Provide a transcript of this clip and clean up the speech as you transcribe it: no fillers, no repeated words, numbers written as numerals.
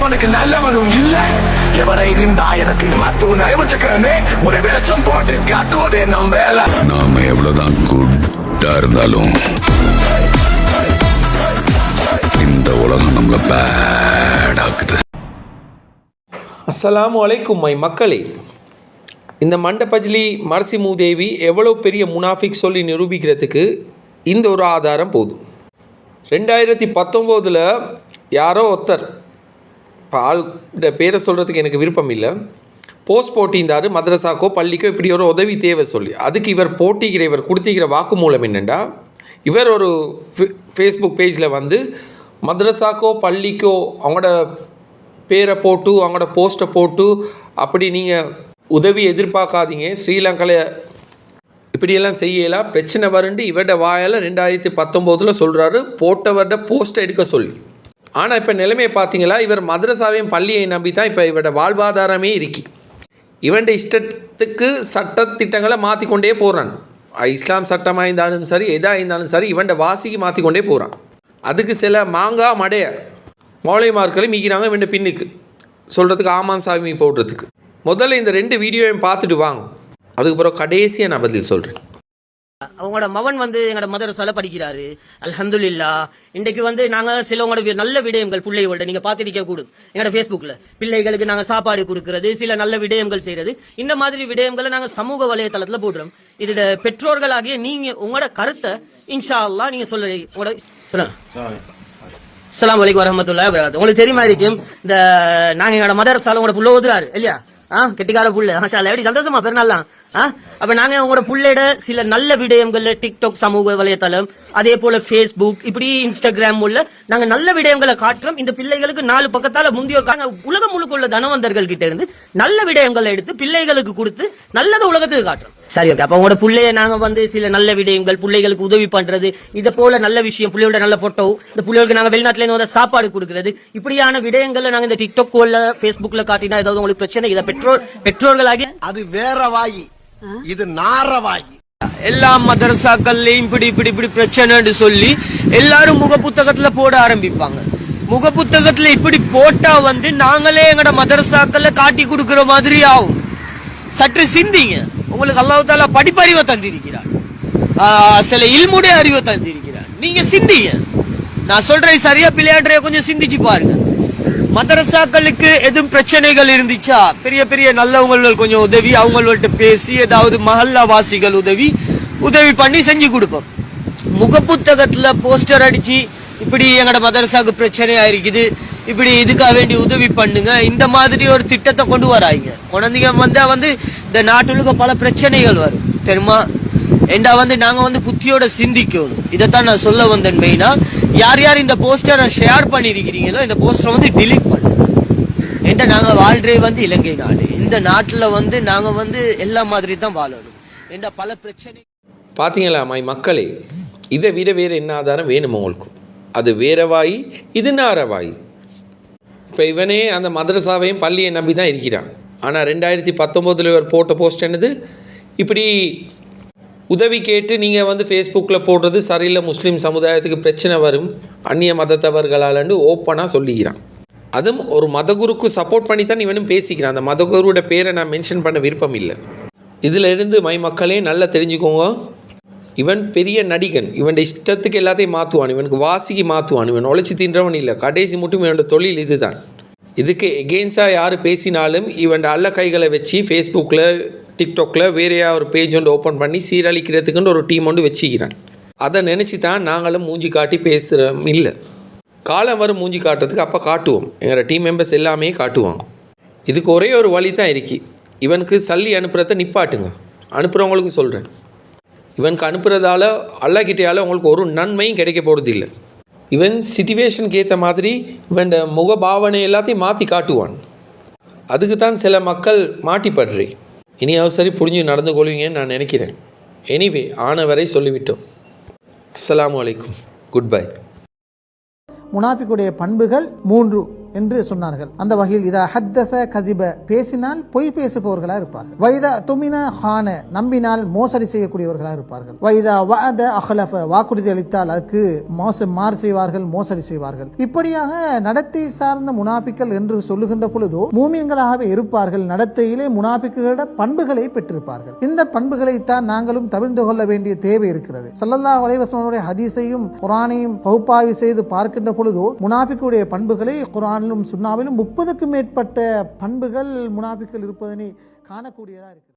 அவனுக்கு நல்லவனும் இல்ல. எவனை இருந்தா எனக்கு மத்தூ நயவச்சுக்கிறனே ஒரு வெளிச்சம் போட்டு காட்டுவதே நம் வேலை. நாம எவ்வளவுதான் குட்டா இருந்தாலும் இந்த உலகம் நம்மள பேடாக்குது. அஸ்ஸலாமு அலைக்கும் மை மக்களே. இந்த மண்டபஜ்லி மர்சி மூதேவி எவ்வளோ பெரிய முனாஃபிக் சொல்லி நிரூபிக்கிறதுக்கு இந்த ஒரு ஆதாரம் போதும். 2019 யாரோ ஒருத்தர், இப்போ ஆளுடைய பேரை சொல்கிறதுக்கு எனக்கு விருப்பம் இல்லை, போஸ்ட் போட்டிருந்தார் மദ്രസാக்கோ பள்ளிக்கோ இப்படி ஒரு உதவி தேவை சொல்லி. அதுக்கு இவர் கொடுத்திக்கிற வாக்குமூலம் என்னென்னா, இவர் ஒரு ஃபேஸ்புக் பேஜில் வந்து மദ്രസാக்கோ பள்ளிக்கோ அவங்களோட பேரை போட்டு அவங்களோட போஸ்ட்டை போட்டு அப்படி நீங்கள் உதவி எதிர்பார்க்காதீங்க, ஸ்ரீலங்காவில் இப்படியெல்லாம் செய்யலாம், பிரச்சனை வருண்டு இவரோட வாயால் 2019 சொல்கிறாரு, போட்டவரோட போஸ்ட்டை எடுக்க சொல்லி. ஆனால் இப்போ நிலைமையை பார்த்தீங்களா, இவர் மദ്രസാவையும் பள்ளியை நம்பி தான் இப்போ இவரோட வாழ்வாதாரமே இருக்கி. இவன்ட இஷ்டத்துக்கு சட்டத்திட்டங்களை மாற்றிக்கொண்டே போகிறான். இஸ்லாம் சட்டமாக இருந்தாலும் சரி, எதாக இருந்தாலும் சரி, இவன்ட வாசிக்கு மாற்றிக்கொண்டே போகிறான். அதுக்கு சில மாங்கா மடைய மௌலைமார்களும் மீக்கிறாங்க இவன்ட பின்னுக்கு சொல்கிறதுக்கு, ஆமாம் சாமி போடுறதுக்கு. முதல்ல இந்த 2 வீடியோவையும் பார்த்துட்டு வாங்க, அதுக்கப்புறம் கடைசியாக நான் பதில் சொல்கிறேன். அவங்களோட மகன் வந்து எங்களோட மதரசால படிக்கிறாரு, அல்ஹம்துலில்லாஹ். இன்றைக்கு வந்து நாங்கள் சிலவங்களோட நல்ல விடயங்கள் பிள்ளைகள்ட்ட நீங்கள் பார்த்துருக்க கூடும். எங்களோட ஃபேஸ்புக்கில் பிள்ளைகளுக்கு நாங்கள் சாப்பாடு கொடுக்கறது, சில நல்ல விடயங்கள் செய்கிறது, இந்த மாதிரி விடயங்களை நாங்கள் சமூக வலைதளத்தில் போடுறோம். இதோட பெற்றோர்களாகிய நீங்கள் உங்களோட கருத்தை இன்ஷா அல்லாஹ் நீங்கள் உங்களோட சொல்லுங்க. அஸ்ஸலாமு அலைக்கும் வரஹ்மத்துல்லாஹி வபரகாத்துஹு. உங்களுக்கு தெரியுமா இருக்கும், இந்த நாங்கள் எங்களோட மதரசால உங்களோட புள்ள ஓதுறாரு இல்லையா, கெட்டிக்கார புள்ள, எப்படி சந்தோஷமா பெருநாள்லாம். அப்ப நாங்க உங்களோட புள்ளையோட சில நல்ல விடயங்கள்ல டிக்டாக் சமூக வலைத்தளம், அதே போல ஃபேஸ்புக், இப்படி இன்ஸ்டாகிராம் உள்ள நாங்க நல்ல விடயங்களை காட்டுறோம். இந்த பிள்ளைகளுக்கு 4 பக்கத்தால முந்தியோர் உலகம் முழுக்க உள்ள தனவந்தர்கள் கிட்ட இருந்து நல்ல விடயங்களை எடுத்து பிள்ளைகளுக்கு கொடுத்து நல்லத உலகத்துக்கு காட்டுறோம். சரி, ஓகே. அப்ப உங்களோட பிள்ளைய நாங்க வந்து சில நல்ல விடயங்கள், பிள்ளைகளுக்கு உதவி பண்றது, இதை போல நல்ல விஷயம், பிள்ளையோட நல்ல போட்டோ, இந்த பிள்ளைகளுக்கு நாங்க வெளிநாட்டுல இருந்து சாப்பாடு கொடுக்கறது, இப்படியான விடயங்களை நாங்க இந்த டிக்டாக் ஃபேஸ்புக்ல காட்டினா ஏதாவது உங்களுக்கு பிரச்சனை, இதை பெற்றோர்களாகி அது வேற வாயி, இது நாரவாயி. எல்லா மதரசாக்கள்லயும் இப்படி பிரச்சனைன்னு சொல்லி எல்லாரும் முக புத்தகத்துல போட ஆரம்பிப்பாங்க. முக புத்தகத்துல இப்படி போட்டா வந்து நாங்களே எங்கட மதரசாக்கள்ல காட்டி கொடுக்கிற மாதிரி ஆகும். சற்று சிந்திங்க. உங்களுக்கு அல்லாஹ் தஆலா படிப்பறிவை தந்திருக்கிறார், சில இல்முடைய அறிவை தந்திருக்கிறார். நீங்க சிந்திங்க. நான் சொல்றேன் சரியா பிள்ளையாண்டைய கொஞ்சம் சிந்திச்சு பாருங்க. மதரசாக்களுக்கு எதுவும் பிரச்சனைகள் இருந்துச்சா, பெரிய பெரிய நல்லவங்க கொஞ்சம் உதவி, அவங்கள்ட்ட பேசி ஏதாவது மஹல்லா வாசிகள் உதவி பண்ணி செஞ்சு கொடுப்போம். முகப்புத்தகத்துல போஸ்டர் அடிச்சு இப்படி எங்கட மதரசாக்கு பிரச்சனையா இருக்குது, இப்படி இதுக்காக வேண்டி உதவி பண்ணுங்க, இந்த மாதிரி ஒரு திட்டத்தை கொண்டு வராங்க. குழந்தைங்க வந்தா வந்து இந்த நாட்டுக்கு பல பிரச்சனைகள் வரும் தெரியுமா. ஏண்டா வந்து நாங்க வந்து புத்தியோட சிந்திக்கணும். இதைத்தான் நான் சொல்ல வந்தேன் மெயினா. யார் யார் இந்த போஸ்டரை ஷேர் பண்ணிருக்கிறீங்களோ இந்த போஸ்டரை வந்து டிலீட் பண்ணுங்க. ஏண்டா நாங்க வாழ்றே வந்து இலங்கை நாடு, இந்த நாட்டுல வந்து நாங்க வந்து எல்லா மாதிரி தான் வாழணும். ஏண்டா பல பிரச்சனை. பார்த்தீங்களா மை மக்களே, இதை விட வேறு என்ன ஆதாரம் வேணும் உங்களுக்கு? அது வேற வாய், இது நாரவாய். இப்போ இவனே அந்த மதரசாவையும் பள்ளியை நம்பி தான் இருக்கிறான். ஆனால் 2019 இவர் போட்ட போஸ்ட் என்னது, இப்படி உதவி கேட்டு நீங்கள் வந்து ஃபேஸ்புக்கில் போடுறது சரியில்லை, முஸ்லீம் சமுதாயத்துக்கு பிரச்சனை வரும் அந்நிய மதத்தவர்களாலன்னு ஓப்பனாக சொல்லிக்கிறான். அதுவும் ஒரு மதகுருக்கு சப்போர்ட் பண்ணி தான் இவனும் பேசிக்கிறான். அந்த மதகுருவோட பேரை நான் மென்ஷன் பண்ண விருப்பம் இல்லை. இதில் இருந்து மை மக்களே நல்லா தெரிஞ்சுக்கோங்க, இவன் பெரிய நடிகன். இவன் இஷ்டத்துக்கு எல்லாத்தையும் மாற்றுவான், இவனுக்கு வாசிக்கு மாற்றுவான். இவன் உழைச்சி தின்றவன் இல்லை, கடைசி மட்டும் இவனோட தொழில் இது தான். இதுக்கு எகெயின்ஸ்டாக யார் பேசினாலும் இவன் அல்ல கைகளை வச்சு ஃபேஸ்புக்கில் டிக்டாக்ல வேறையா ஒரு பேஜ் ஒன்று ஓப்பன் பண்ணி சீரழிக்கிறதுக்குன்னு ஒரு டீம் ஒன்று வச்சுக்கிறான். அதை நினச்சி தான் நாங்களும் மூஞ்சி காட்டி பேசுகிறோம். இல்லை, காலம் வரும் மூஞ்சி காட்டுறதுக்கு அப்போ காட்டுவோம். எங்களோட டீம் மெம்பர்ஸ் எல்லாமே காட்டுவாங்க. இதுக்கு ஒரே ஒரு வழி தான் இருக்கு, இவனுக்கு சல்லி அனுப்புறத நிப்பாட்டுங்க. அனுப்புகிறவங்களுக்கு சொல்கிறேன், இவனுக்கு அனுப்புறதால அல்லாஹ்கிட்டயால் உங்களுக்கு ஒரு நன்மையும் கிடைக்க போகிறது இல்லை. இவன் சிச்சுவேஷனுக்கு ஏற்ற மாதிரி இவன் முகபாவனை எல்லாத்தையும் மாற்றி காட்டுவான். அதுக்கு தான் சில மக்கள் மாட்டிப்படுறேன். இனி அவசரி புரிஞ்சு நடந்து கொள்வீங்கன்னு நான் நினைக்கிறேன். எனிவே, ஆன வரை சொல்லிவிட்டோம். அஸ்ஸலாமு அலைக்கும், குட் பை. முனாஃபிக்குடைய பண்புகள் 3. என்று சொன்னார்கள். அந்த வகையில் இதா ஹத்தஸ கதிப, பேசினால் பொய் பேசுபவர்களாக இருப்பார்கள். வைதா துமின ஹான, நம்பினால் மோசடி செய்யக்கூடியவர்களாக இருப்பார்கள். வைதா வஅத அஹ்லஃப, வாக்குறுதி அளித்தால் அதுக்கு மாறு செய்வார்கள், மோசடி செய்வார்கள். இப்படியாக நடத்தை சார்ந்த முனாபிக்கள் என்று சொல்லுகின்ற பொழுதோ மூமின்களாகவே இருப்பார்கள். நடத்தையிலே முனாபிக்குகளோட பண்புகளை பெற்றிருப்பார்கள். இந்த பண்புகளைத்தான் நாங்களும் தவிர்த்து கொள்ள வேண்டிய தேவை இருக்கிறது. ஸல்லல்லாஹு அலைஹி வஸல்லம் ஹதீஸையும் குர்ஆனையும் பகுப்பாய்வு செய்து பார்க்கின்ற பொழுதோ முனாபிக்குடைய பண்புகளை குர்ஆனிலும் சுன்னாவிலும் 30க்கும் மேற்பட்ட பண்புகள் முனாபிக்கள் இருப்பதனை காணக்கூடியதா இருக்கிறது.